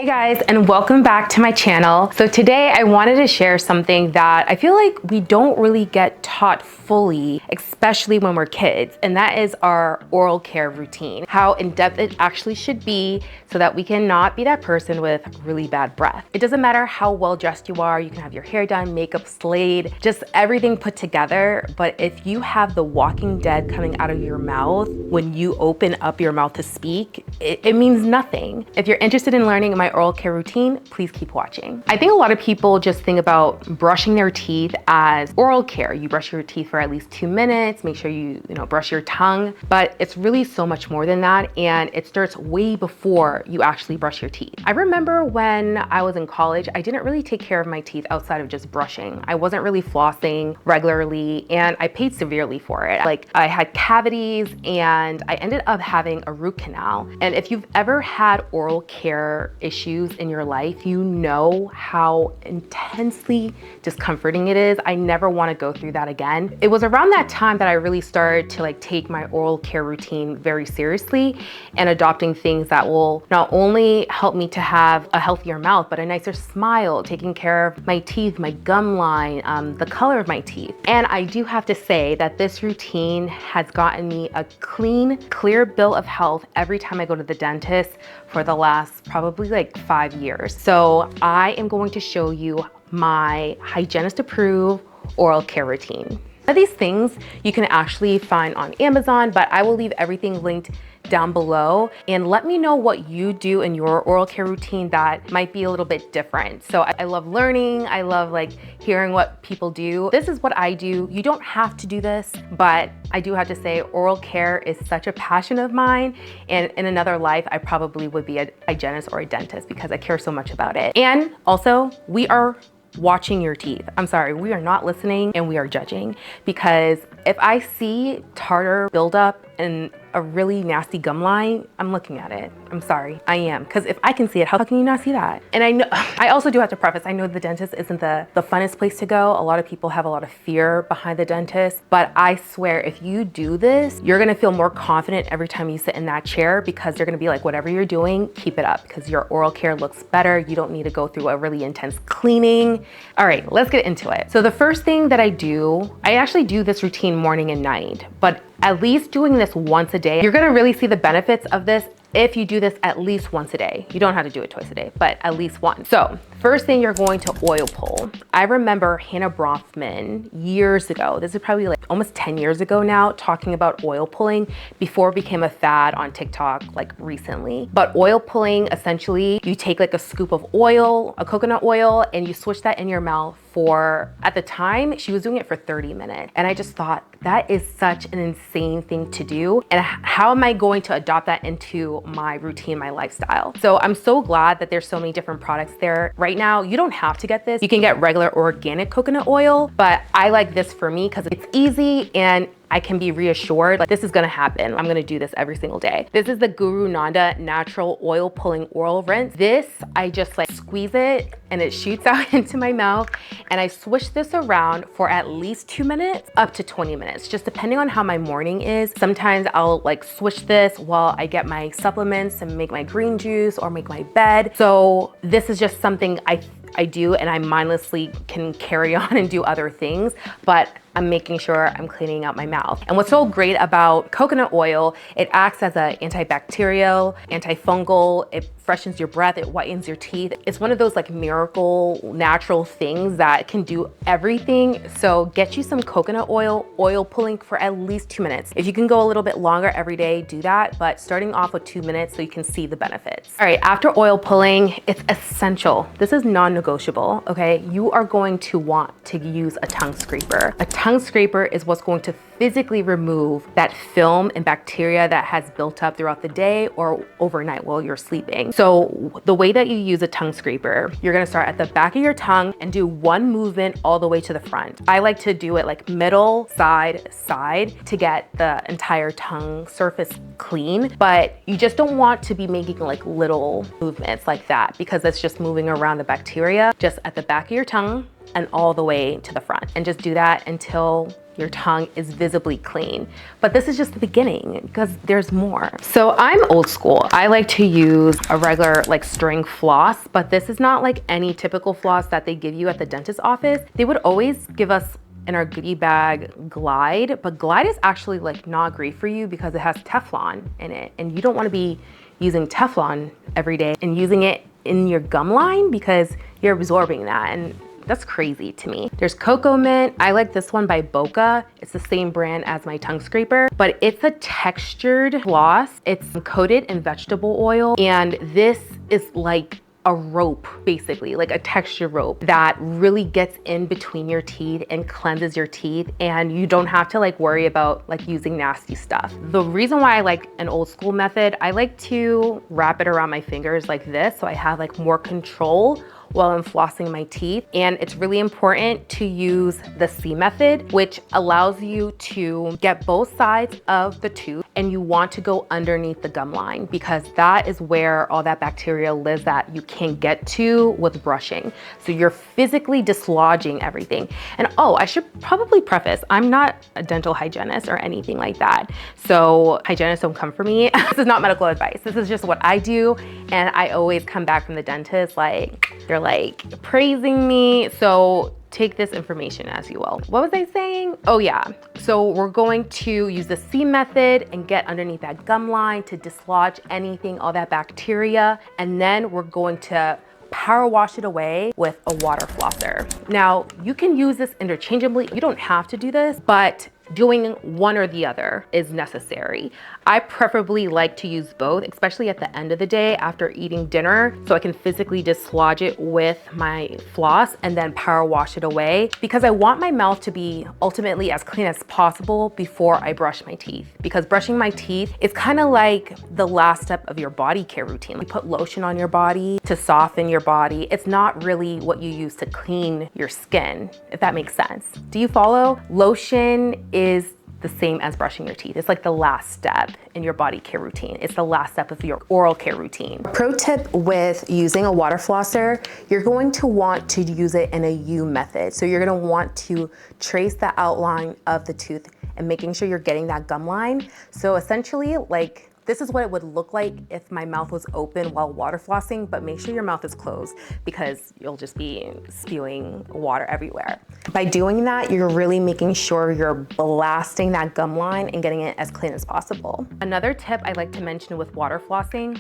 guys, and welcome back to my channel. So today I wanted to share something that I feel like we don't really get taught fully, especially when we're kids, and that is our oral care routine. How in-depth it actually should be so that we cannot be that person with really bad breath. It doesn't matter how well dressed you are, you can have your hair done, makeup slayed, just everything put together, but if you have the Walking Dead coming out of your mouth when you open up your mouth to speak, it means nothing. If you're interested in learning my oral care routine, please keep watching. I think a lot of people just think about brushing their teeth as oral care. You brush your teeth for at least 2 minutes, make sure you brush your tongue, but it's really so much more than that, and it starts way before you actually brush your teeth. I remember when I was in college, I didn't really take care of my teeth outside of just brushing. I wasn't really flossing regularly, and I paid severely for it. Like, I had cavities and I ended up having a root canal. And if you've ever had oral care issues in your life, you know how intensely discomforting it is. I never want to go through that again. It was around that time that I really started to take my oral care routine very seriously and adopting things that will not only help me to have a healthier mouth, but a nicer smile, taking care of my teeth, my gum line, the color of my teeth. And I do have to say that this routine has gotten me a clean, clear bill of health every time I go to the dentist for the last probably 5 years. So I am going to show you my hygienist approved oral care routine. These things you can actually find on Amazon, but I will leave everything linked down below, and let me know what you do in your oral care routine that might be a little bit different. So I love learning, I love hearing what people do. This is what I do. You don't have to do this, but I do have to say oral care is such a passion of mine, and in another life I probably would be a hygienist or a dentist because I care so much about it. And also, we are watching your teeth. I'm sorry, we are not listening and we are judging, because if I see tartar buildup and a really nasty gum line, I'm looking at it. I'm sorry, I am. Because if I can see it, how can you not see that? And I know, I also do have to preface, I know the dentist isn't the funnest place to go. A lot of people have a lot of fear behind the dentist, but I swear if you do this, you're gonna feel more confident every time you sit in that chair, because they're gonna be like, whatever you're doing, keep it up, because your oral care looks better. You don't need to go through a really intense cleaning. All right, let's get into it. So the first thing that I do, I actually do this routine morning and night, but at least doing this once a day, you're gonna really see the benefits of this if you do this at least once a day. You don't have to do it twice a day, but at least once. So first thing, you're going to oil pull. I remember Hannah Bronfman years ago, this is probably almost 10 years ago now, talking about oil pulling before it became a fad on TikTok recently. But oil pulling, essentially, you take a scoop of oil, a coconut oil, and you swish that in your mouth for, at the time, she was doing it for 30 minutes. And I just thought, that is such an insane thing to do. And how am I going to adopt that into my routine, my lifestyle? So I'm so glad that there's so many different products there. Right now, you don't have to get this. You can get regular organic coconut oil, but I like this for me because it's easy and I can be reassured this is gonna happen. I'm gonna do this every single day. This is the Guru Nanda Natural Oil Pulling Oral Rinse. This, I just squeeze it and it shoots out into my mouth, and I swish this around for at least 2 minutes up to 20 minutes, just depending on how my morning is. Sometimes I'll swish this while I get my supplements and make my green juice or make my bed. So this is just something I do, and I mindlessly can carry on and do other things, but I'm making sure I'm cleaning out my mouth. And what's so great about coconut oil, it acts as an antibacterial, antifungal, it freshens your breath, it whitens your teeth. It's one of those miracle natural things that can do everything. So get you some coconut oil pulling for at least 2 minutes. If you can go a little bit longer every day, do that, but starting off with 2 minutes so you can see the benefits. All right, after oil pulling, it's essential. This is non-negotiable, okay? You are going to want to use a tongue scraper. A tongue scraper is what's going to physically remove that film and bacteria that has built up throughout the day or overnight while you're sleeping. So the way that you use a tongue scraper, you're gonna start at the back of your tongue and do one movement all the way to the front. I like to do it middle, side, side to get the entire tongue surface clean, but you just don't want to be making little movements like that, because that's just moving around the bacteria. Just at the back of your tongue and all the way to the front, and just do that until your tongue is visibly clean. But this is just the beginning because there's more. So I'm old school. I like to use a regular like string floss, but this is not like any typical floss that they give you at the dentist's office. They would always give us in our goodie bag Glide, but Glide is actually like not great for you because it has Teflon in it, and you don't want to be using Teflon every day and using it in your gum line because you're absorbing that, and that's crazy to me. There's Cocoa Mint. I like this one by Boca. It's the same brand as my tongue scraper, but it's a textured floss. It's coated in vegetable oil, and this is like a rope, basically, like a texture rope that really gets in between your teeth and cleanses your teeth, and you don't have to like worry about like using nasty stuff. The reason why I like an old school method, I like to wrap it around my fingers like this so I have like more control while I'm flossing my teeth. And it's really important to use the cMy method, which allows you to get both sides of the tooth, and you want to go underneath the gum line because that is where all that bacteria lives that you can't get to with brushing. So you're physically dislodging everything. And oh, I should probably preface, I'm not a dental hygienist or anything like that. So hygienists don't come for me. This is not medical advice. This is just what I do. And I always come back from the dentist like, they're like praising me. So take this information as you will. What was I saying? Oh yeah. So we're going to use the cMy method and get underneath that gum line to dislodge anything, all that bacteria. And then we're going to power wash it away with a water flosser. Now you can use this interchangeably. You don't have to do this, but doing one or the other is necessary. I preferably like to use both, especially at the end of the day after eating dinner, so I can physically dislodge it with my floss and then power wash it away, because I want my mouth to be ultimately as clean as possible before I brush my teeth. Because brushing my teeth is kind of like the last step of your body care routine. You put lotion on your body to soften your body. It's not really what you use to clean your skin, if that makes sense. Do you follow? Lotion is the same as brushing your teeth. It's like the last step in your body care routine. It's the last step of your oral care routine. Pro tip with using a water flosser, you're going to want to use it in a U method. So you're gonna want to trace the outline of the tooth and making sure you're getting that gum line. So essentially, like, this is what it would look like if my mouth was open while water flossing, but make sure your mouth is closed because you'll just be spewing water everywhere. By doing that, you're really making sure you're blasting that gum line and getting it as clean as possible. Another tip I like to mention with water flossing,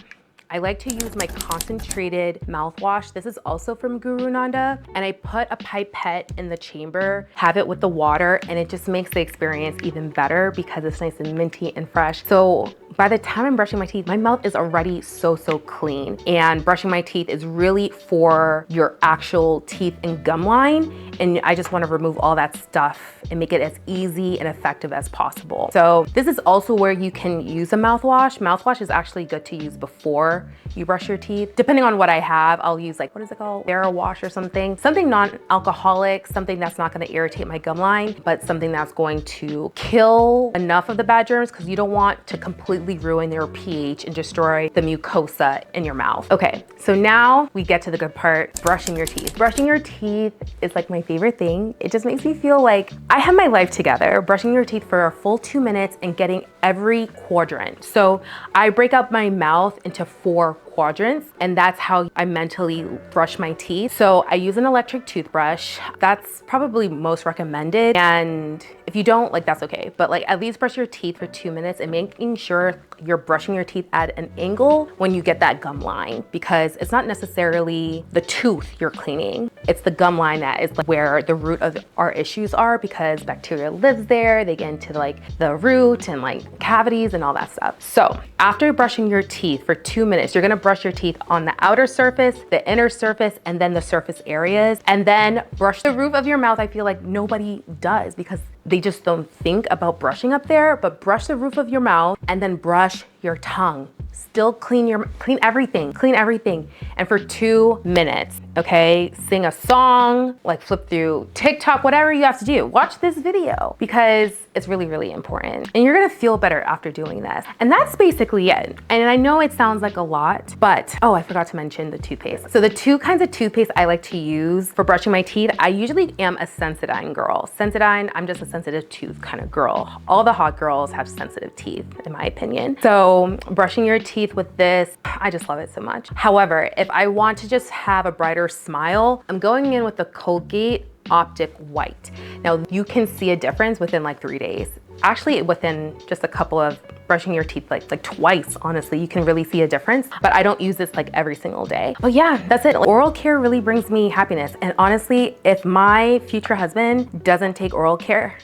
I like to use my concentrated mouthwash. This is also from Guru Nanda, and I put a pipette in the chamber, have it with the water, and it just makes the experience even better because it's nice and minty and fresh. So by the time I'm brushing my teeth, my mouth is already so clean. And brushing my teeth is really for your actual teeth and gum line. And I just want to remove all that stuff and make it as easy and effective as possible. So this is also where you can use a mouthwash. Mouthwash is actually good to use before you brush your teeth. Depending on what I have, I'll use like, what is it called? Wash or something. Something non-alcoholic, something that's not going to irritate my gum line, but something that's going to kill enough of the bad germs, because you don't want to completely ruin your pH and destroy the mucosa in your mouth. Okay, so now we get to the good part, brushing your teeth. Brushing your teeth is like my favorite thing. It just makes me feel like I have my life together. Brushing your teeth for a full 2 minutes and getting every quadrant. So I break up my mouth into 4 quadrants, and that's how I mentally brush my teeth. So I use an electric toothbrush. That's probably most recommended. And if you don't, like, that's okay. But like, at least brush your teeth for 2 minutes and making sure you're brushing your teeth at an angle when you get that gum line, because it's not necessarily the tooth you're cleaning. It's the gum line that is like where the root of our issues are, because bacteria lives there. They get into like the root and like cavities and all that stuff. So after brushing your teeth for 2 minutes, you're gonna brush your teeth on the outer surface, the inner surface, and then the surface areas. And then brush the roof of your mouth. I feel like nobody does because they just don't think about brushing up there, but brush the roof of your mouth and then brush your tongue. Still clean everything. And for 2 minutes, okay? Sing a song, like flip through TikTok, whatever you have to do. Watch this video because it's really, really important. And you're gonna feel better after doing this. And that's basically it. And I know it sounds like a lot, but, oh, I forgot to mention the toothpaste. So the 2 kinds of toothpaste I like to use for brushing my teeth, I usually am a Sensodyne girl. Sensodyne, I'm just a sensitive tooth kind of girl. All the hot girls have sensitive teeth, in my opinion. So brushing your teeth with this, I just love it so much. However, if I want to just have a brighter smile, I'm going in with the Colgate Optic White. Now you can see a difference within like 3 days. Actually, within just a couple of brushing your teeth like twice, honestly, you can really see a difference. But I don't use this like every single day. But yeah, that's it. Oral care really brings me happiness. And honestly, if my future husband doesn't take oral care,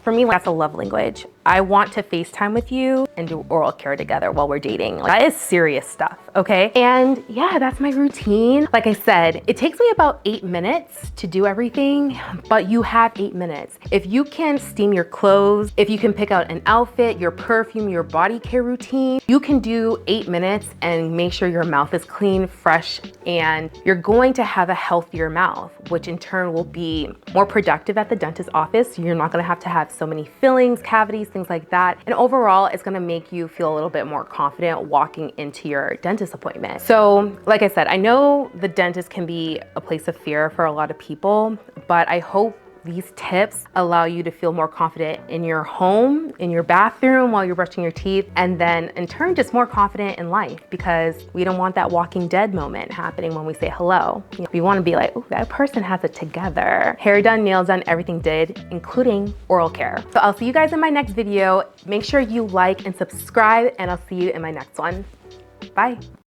for me, that's a love language. I want to FaceTime with you and do oral care together while we're dating. Like, that is serious stuff, okay? And yeah, that's my routine. Like I said, it takes me about 8 minutes to do everything, but you have 8 minutes. If you can steam your clothes, if you can pick out an outfit, your perfume, your body care routine, you can do 8 minutes and make sure your mouth is clean, fresh, and you're going to have a healthier mouth, which in turn will be more productive at the dentist's office. You're not gonna have to have so many fillings, cavities, things like that. And overall, it's gonna make you feel a little bit more confident walking into your dentist appointment. So, like I said, I know the dentist can be a place of fear for a lot of people, but I hope these tips allow you to feel more confident in your home, in your bathroom while you're brushing your teeth, and then in turn, just more confident in life, because we don't want that Walking Dead moment happening when we say hello. You know, we want to be like, oh, that person has it together. Hair done, nails done, everything did, including oral care. So I'll see you guys in my next video. Make sure you like and subscribe, and I'll see you in my next one. Bye.